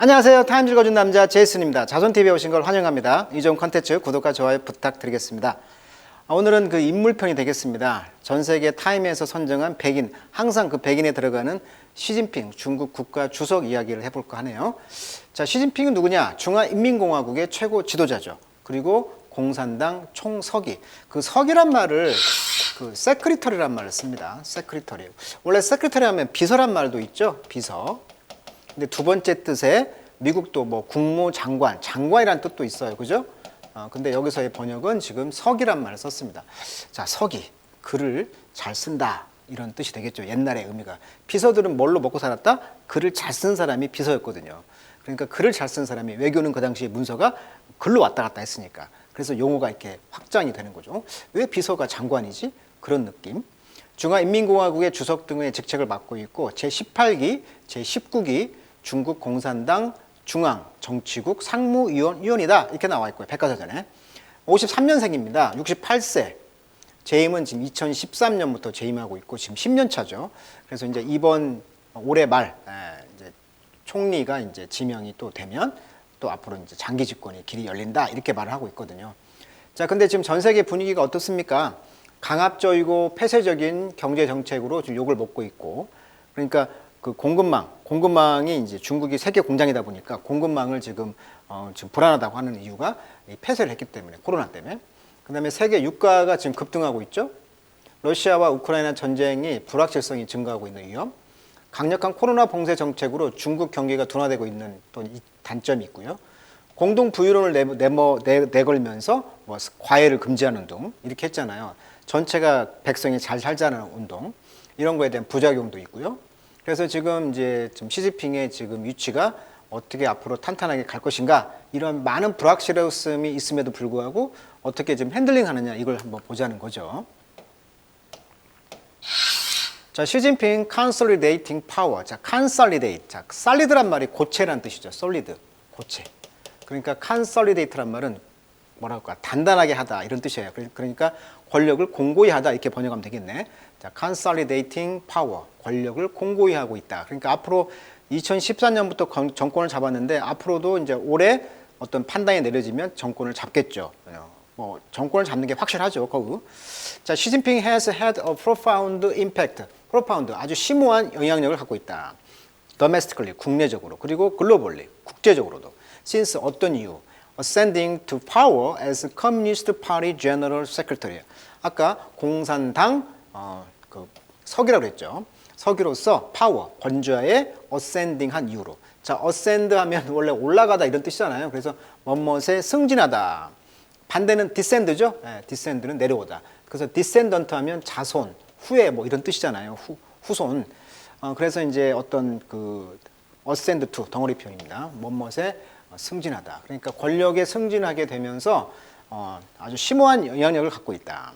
안녕하세요. 타임 읽어준 남자 제이슨입니다. 자손TV에 오신 걸 환영합니다. 이 좋은 컨텐츠 구독과 좋아요 부탁드리겠습니다. 오늘은 그 인물편이 되겠습니다. 전 세계 타임에서 선정한 100인, 항상 그 100인에 들어가는 시진핑 중국 국가 주석 이야기를 해볼까 하네요. 자, 시진핑은 누구냐? 중화인민공화국의 최고 지도자죠. 그리고 공산당 총서기. 그 서기란 말을 그 세크리터리란 말을 씁니다. 세크리터리. 원래 세크리터리 하면 비서란 말도 있죠. 비서. 근데 두 번째 뜻에 미국도 뭐 국무장관, 장관이라는 뜻도 있어요. 그죠? 근데 여기서의 번역은 지금 서기란 말을 썼습니다. 자, 서기. 글을 잘 쓴다. 이런 뜻이 되겠죠. 옛날의 의미가. 비서들은 뭘로 먹고 살았다? 글을 잘 쓴 사람이 비서였거든요. 그러니까 글을 잘 쓴 사람이, 외교는 그 당시에 문서가 글로 왔다 갔다 했으니까. 그래서 용어가 이렇게 확장이 되는 거죠. 왜 비서가 장관이지? 그런 느낌. 중화인민공화국의 주석 등의 직책을 맡고 있고 제18기, 제19기 중국 공산당 중앙정치국 상무위원이다 이렇게 나와 있고요. 백과사전에. 53년생입니다. 68세. 재임은 지금 2013년부터 재임하고 있고 지금 10년 차죠. 그래서 이제 이번 올해 말 이제 총리가 이제 지명이 또 되면 또 앞으로 이제 장기 집권의 길이 열린다 이렇게 말을 하고 있거든요. 자, 근데 지금 전 세계 분위기가 어떻습니까? 강압적이고 폐쇄적인 경제 정책으로 지금 욕을 먹고 있고, 그러니까 그 공급망이 이제 중국이 세계 공장이다 보니까 공급망을 지금 불안하다고 하는 이유가 폐쇄를 했기 때문에, 코로나 때문에. 그다음에 세계 유가가 지금 급등하고 있죠. 러시아와 우크라이나 전쟁이 불확실성이 증가하고 있는 위험, 강력한 코로나 봉쇄 정책으로 중국 경기가 둔화되고 있는 또 이 단점이 있고요. 공동 부유론을 내걸면서 뭐 과외를 금지하는 등 이렇게 했잖아요. 전체가 백성이 잘 살자는 운동, 이런 거에 대한 부작용도 있고요. 그래서 지금 이제 좀 시진핑의 지금 위치가 어떻게 앞으로 탄탄하게 갈 것인가, 이런 많은 불확실성이 있음에도 불구하고 어떻게 지금 핸들링하느냐, 이걸 한번 보자는 거죠. 자, 시진핑 consolidating power. 자, consolidate. 자, solid란 말이 고체란 뜻이죠. solid, 고체. 그러니까 consolidate란 말은 뭐랄까, 단단하게 하다 이런 뜻이에요. 그러니까 권력을 공고히 하다 이렇게 번역하면 되겠네. 자, consolidating power. 권력을 공고히 하고 있다. 그러니까 앞으로 2014년부터 정권을 잡았는데 앞으로도 이제 올해 어떤 판단이 내려지면 정권을 잡겠죠. 뭐 정권을 잡는 게 확실하죠. 거기. 자, 시진핑 has had a profound impact. profound, 아주 심오한 영향력을 갖고 있다. domestically, 국내적으로, 그리고 globally, 국제적으로도. since 어떤 이유? ascending to power as Communist Party General Secretary. 아까 공산당 그 서기라고 그랬죠. 서기로서 파워, 권좌에 ascending한 이유로. 자, ascend 하면 원래 올라가다 이런 뜻이잖아요. 그래서 뭐뭇에 승진하다. 반대는 descend죠. 네, descend는 내려오다. 그래서 descendant 하면 자손, 후예 뭐 이런 뜻이잖아요. 후손. 그래서 이제 어떤 그 ascend to 덩어리 표현입니다. 뭐뭇에 승진하다. 그러니까 권력에 승진하게 되면서 아주 심오한 영향력을 갖고 있다.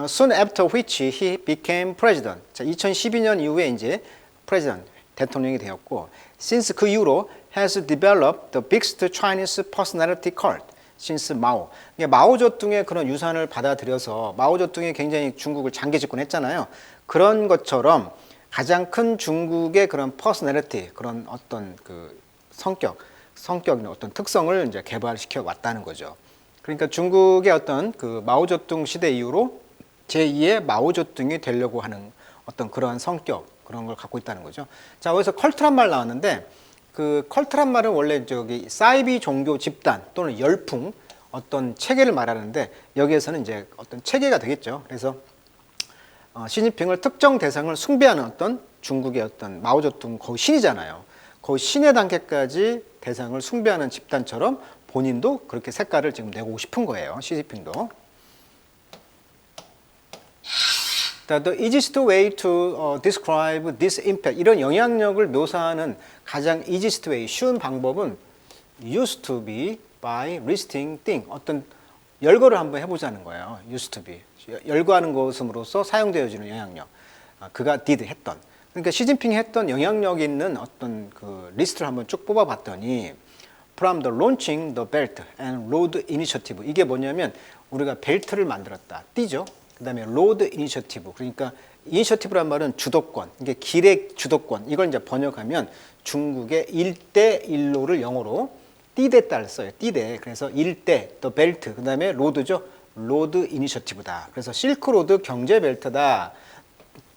Soon after which he became president. 자, 2012년 이후에 이제 president, 대통령이 되었고, since 그 이후로 has developed the biggest Chinese personality cult since Mao. 마오쩌둥의 그런 유산을 받아들여서, 마오쩌둥이 굉장히 중국을 장기 집권했잖아요. 그런 것처럼 가장 큰 중국의 그런 퍼스널리티, 그런 어떤 그 성격의 어떤 특성을 이제 개발시켜 왔다는 거죠. 그러니까 중국의 어떤 그 마오쩌둥 시대 이후로 제2의 마오쩌둥이 되려고 하는 어떤 그러한 성격, 그런 걸 갖고 있다는 거죠. 자, 여기서 컬트란 말 나왔는데, 그 컬트란 말은 원래 저기 사이비 종교 집단 또는 열풍, 어떤 체계를 말하는데, 여기에서는 이제 어떤 체계가 되겠죠. 그래서 시진핑을 특정 대상을 숭배하는 어떤 중국의 어떤 마오쩌둥 거의 신이잖아요. 거의 신의 단계까지 대상을 숭배하는 집단처럼 본인도 그렇게 색깔을 지금 내고 싶은 거예요. 시진핑도. The easiest way to describe this impact, 이런 영향력을 묘사하는 가장 easiest way, 쉬운 방법은 used to be by listing thing. 어떤 열거를 한번 해보자는 거예요. used to be. 열거하는 것으로서 사용되어지는 영향력. 그가 did, 했던. 그러니까 시진핑이 했던 영향력 있는 어떤 그 리스트를 한번 쭉 뽑아봤더니, from the launching the Belt and Road Initiative. 이게 뭐냐면 우리가 벨트를 만들었다. 띠죠. 그 다음에 로드 이니셔티브, 그러니까 이니셔티브란 말은 주도권, 이게 길의 주도권, 이걸 이제 번역하면 중국의 1대1로를 영어로 띠대따를 써요. 띠대. 그래서 1대, 또 벨트, 그 다음에 로드죠. 로드 이니셔티브다. 그래서 실크로드 경제 벨트다.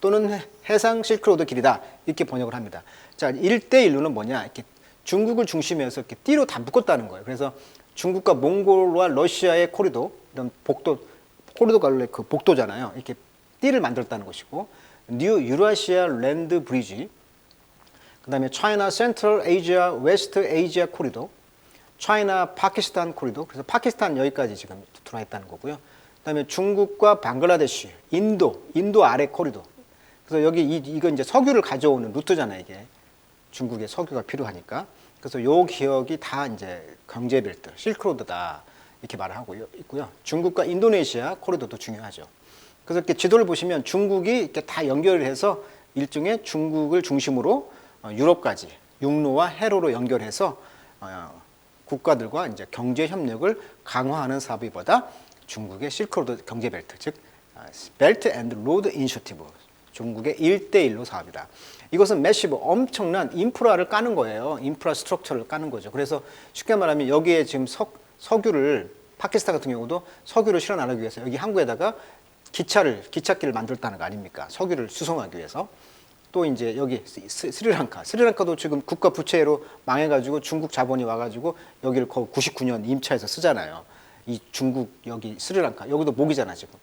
또는 해상 실크로드 길이다. 이렇게 번역을 합니다. 자, 1대1로는 뭐냐? 이렇게 중국을 중심으로 해서 이렇게 띠로 다 묶었다는 거예요. 그래서 중국과 몽골과 러시아의 코리도, 이런 복도, 코리도가 원래 그 복도잖아요. 이렇게 띠를 만들었다는 것이고, 뉴 유라시아 랜드 브리지, 그 다음에 차이나 센트럴 아시아 웨스트 아시아 코리도, 차이나 파키스탄 코리도, 그래서 파키스탄 여기까지 지금 들어와 있다는 거고요. 그 다음에 중국과 방글라데시, 인도 아래 코리도. 그래서 여기 이건 이제 석유를 가져오는 루트잖아요, 이게. 중국에 석유가 필요하니까. 그래서 요 기억이 다 이제 경제벨트, 실크로드다. 이렇게 말을 하고 있고요. 중국과 인도네시아 코리도도 중요하죠. 그래서 이렇게 지도를 보시면 중국이 이렇게 다 연결을 해서 일종의 중국을 중심으로 유럽까지 육로와 해로로 연결해서 국가들과 이제 경제 협력을 강화하는 사업이보다 중국의 실크로드 경제벨트, 즉 벨트 앤드 로드 이니셔티브, 중국의 1대1로 사업이다. 이것은 매시브 엄청난 인프라를 까는 거예요. 인프라 스트럭처를 까는 거죠. 그래서 쉽게 말하면 여기에 지금 석유를 파키스탄 같은 경우도 석유를 실어 나르기 위해서 여기 항구에다가 기찻길을 만들었다는 거 아닙니까? 석유를 수송하기 위해서. 또 이제 여기 스리랑카도 지금 국가 부채로 망해가지고 중국 자본이 와가지고 여기를 거의 99년 임차해서 쓰잖아요. 이 중국 여기 스리랑카 여기도 목이잖아 지금,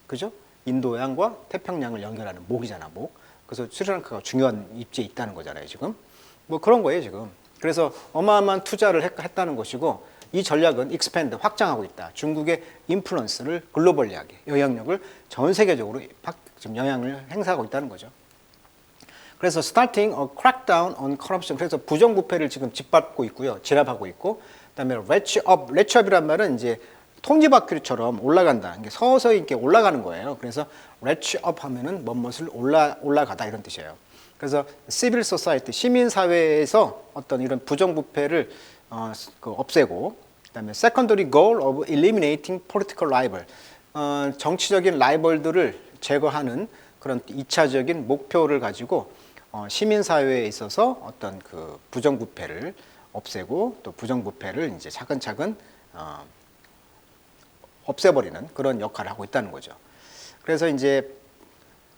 그죠? 인도양과 태평양을 연결하는 목이잖아, 목. 그래서 스리랑카가 중요한 입지에 있다는 거잖아요 지금. 뭐 그런 거예요 지금. 그래서 어마어마한 투자를 했다는 것이고, 이 전략은 익스팬드, 확장하고 있다. 중국의 인플루언스를 글로벌리하게, 영향력을 전 세계적으로 지금 영향을 행사하고 있다는 거죠. 그래서 starting a crackdown on corruption, 그래서 부정부패를 지금 짓밟고 있고요, 진압하고 있고, 그다음에 ratchetup이란 말은 이제 톱니바퀴처럼 올라간다. 이게 서서히 이렇게 올라가는 거예요. 그래서 ratchet up 하면은 뭐뭇을 올라가다 이런 뜻이에요. 그래서 civil society, 시민 사회에서 어떤 이런 부정부패를 없애고, 그다음에 secondary goal of eliminating political rival, 정치적인 라이벌들을 제거하는 그런 2차적인 목표를 가지고 시민 사회에 있어서 어떤 그 부정부패를 없애고, 또 부정부패를 이제 차근차근 없애버리는 그런 역할을 하고 있다는 거죠. 그래서 이제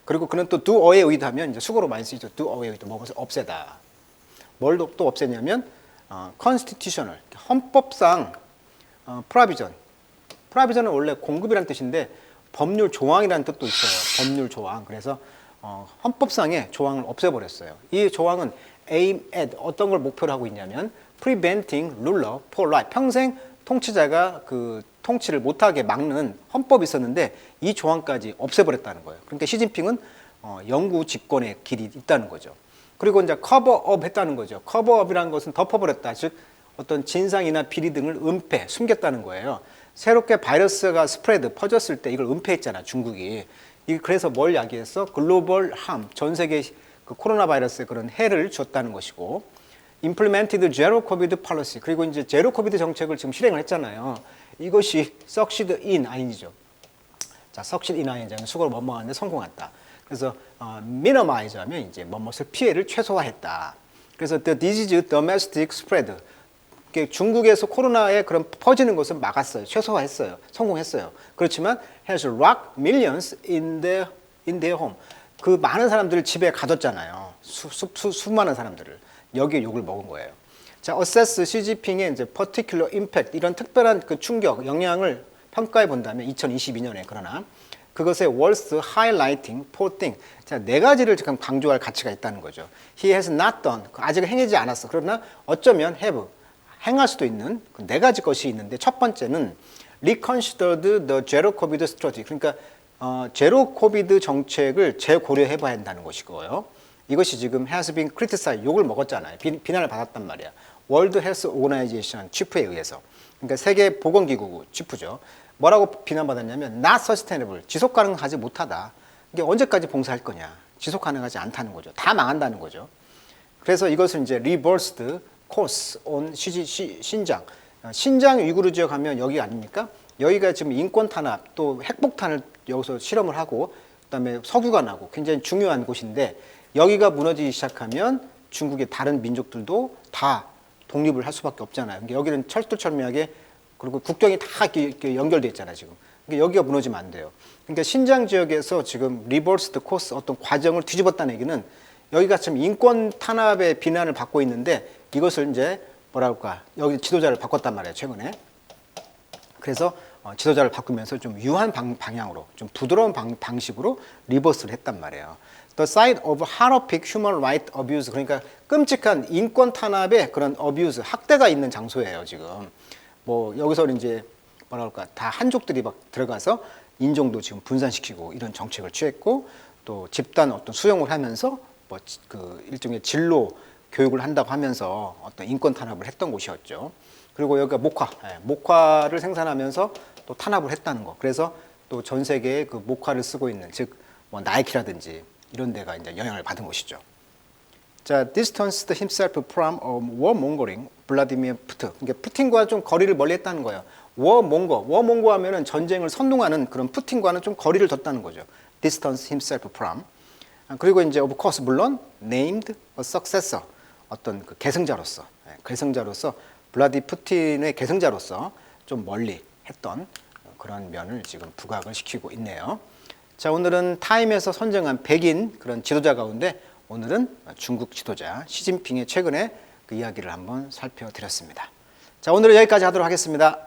그리고 그는 또 do away with 하면 이제 수고로 많이 쓰이죠. do away with, 뭐것을 없애다. 뭘 또 없애냐면 constitutional, 헌법상 provision은 원래 공급이라는 뜻인데 법률 조항이라는 뜻도 있어요. 법률 조항. 그래서 헌법상의 조항을 없애버렸어요. 이 조항은 aim at, 어떤 걸 목표로 하고 있냐면 preventing ruler for life, 평생 통치자가 그 통치를 못하게 막는 헌법이 있었는데 이 조항까지 없애버렸다는 거예요. 그러니까 시진핑은 영구 집권의 길이 있다는 거죠. 그리고 이제 커버업 했다는 거죠. 커버업이라는 것은 덮어버렸다. 즉 어떤 진상이나 비리 등을 은폐, 숨겼다는 거예요. 새롭게 바이러스가 스프레드, 퍼졌을 때 이걸 은폐했잖아, 중국이. 그래서 뭘 야기했어? 글로벌 함, 전 세계 그 코로나 바이러스에 그런 해를 줬다는 것이고, implemented zero covid policy, 그리고 이제 제로 코비드 정책을 지금 실행을 했잖아요. 이것이 succeed in 아니죠. 자, succeed in 아니죠. 수고를 뭐뭐하는데 성공했다. 그래서 minimize 하면 이제 뭐뭇을 피해를 최소화했다. 그래서 the disease domestic spread, 중국에서 코로나의 그런 퍼지는 것을 막았어요. 최소화했어요. 성공했어요. 그렇지만 has locked millions in their home, 그 많은 사람들을 집에 가뒀잖아요. 수많은 사람들을. 여기에 욕을 먹은 거예요. 자, assess 시진핑의 이제 particular impact, 이런 특별한 그 충격, 영향을 평가해 본다면 2022년에, 그러나 그것의 worth highlighting four things. 자, 네 가지를 지금 강조할 가치가 있다는 거죠. He has not done, 아직 행하지 않았어. 그러나 어쩌면 have, 행할 수도 있는 그 네 가지 것이 있는데, 첫 번째는 reconsidered the zero covid strategy, 그러니까 제로 코비드 정책을 재고려해 봐야 한다는 것이고요. 이것이 지금 has been criticized, 욕을 먹었잖아요. 비난을 받았단 말이야. 월드 헬스 오거나이제이션 치프에 의해서. 그러니까 세계 보건기구 치프죠. 뭐라고 비난받았냐면 not sustainable, 지속 가능하지 못하다. 이게 언제까지 봉사할 거냐. 지속 가능하지 않다는 거죠. 다 망한다는 거죠. 그래서 이것을 이제 reversed course on 신장. 신장 위구르 지역 하면 여기 아닙니까? 여기가 지금 인권 탄압, 또 핵폭탄을 여기서 실험을 하고, 그다음에 석유가 나고 굉장히 중요한 곳인데, 여기가 무너지기 시작하면 중국의 다른 민족들도 다 독립을 할 수밖에 없잖아요. 그러니까 여기는 철두철미하게 그리고 국경이 다 이렇게 연결돼 있잖아요, 지금. 그러니까 여기가 무너지면 안 돼요. 그러니까 신장 지역에서 지금 리버스드 코스 어떤 과정을 뒤집었다는 얘기는 여기가 참 인권 탄압의 비난을 받고 있는데 이것을 이제 뭐라 할까 여기 지도자를 바꿨단 말이에요, 최근에. 그래서 지도자를 바꾸면서 좀 유한 방향으로 좀 부드러운 방식으로 리버스를 했단 말이에요. The side of horrific human right abuse, 그러니까 끔찍한 인권 탄압의 그런 abuse, 학대가 있는 장소예요, 지금. 뭐 여기서 이제 뭐라 할까 다 한족들이 막 들어가서 인종도 지금 분산시키고 이런 정책을 취했고 또 집단 어떤 수용을 하면서 뭐 그 일종의 진로 교육을 한다고 하면서 어떤 인권 탄압을 했던 곳이었죠. 그리고 여기가 목화를 생산하면서 또 탄압을 했다는 거. 그래서 또 전 세계에 그 목화를 쓰고 있는 즉 뭐 나이키라든지 이런 데가 이제 영향을 받은 곳이죠. 자, distanced himself from warmongering, 블라디미르 푸틴. 그러니까 푸틴과 좀 거리를 멀리했다는 거예요. 워몽고 하면은 전쟁을 선동하는 그런 푸틴과는 좀 거리를 뒀다는 거죠. distance himself from. 그리고 이제 of course 물론 named a successor, 어떤 그 계승자로서 블라디 푸틴의 계승자로서 좀 멀리 했던 그런 면을 지금 부각을 시키고 있네요. 자, 오늘은 타임에서 선정한 100인 그런 지도자 가운데 오늘은 중국 지도자 시진핑의 최근의 그 이야기를 한번 살펴드렸습니다. 자, 오늘은 여기까지 하도록 하겠습니다.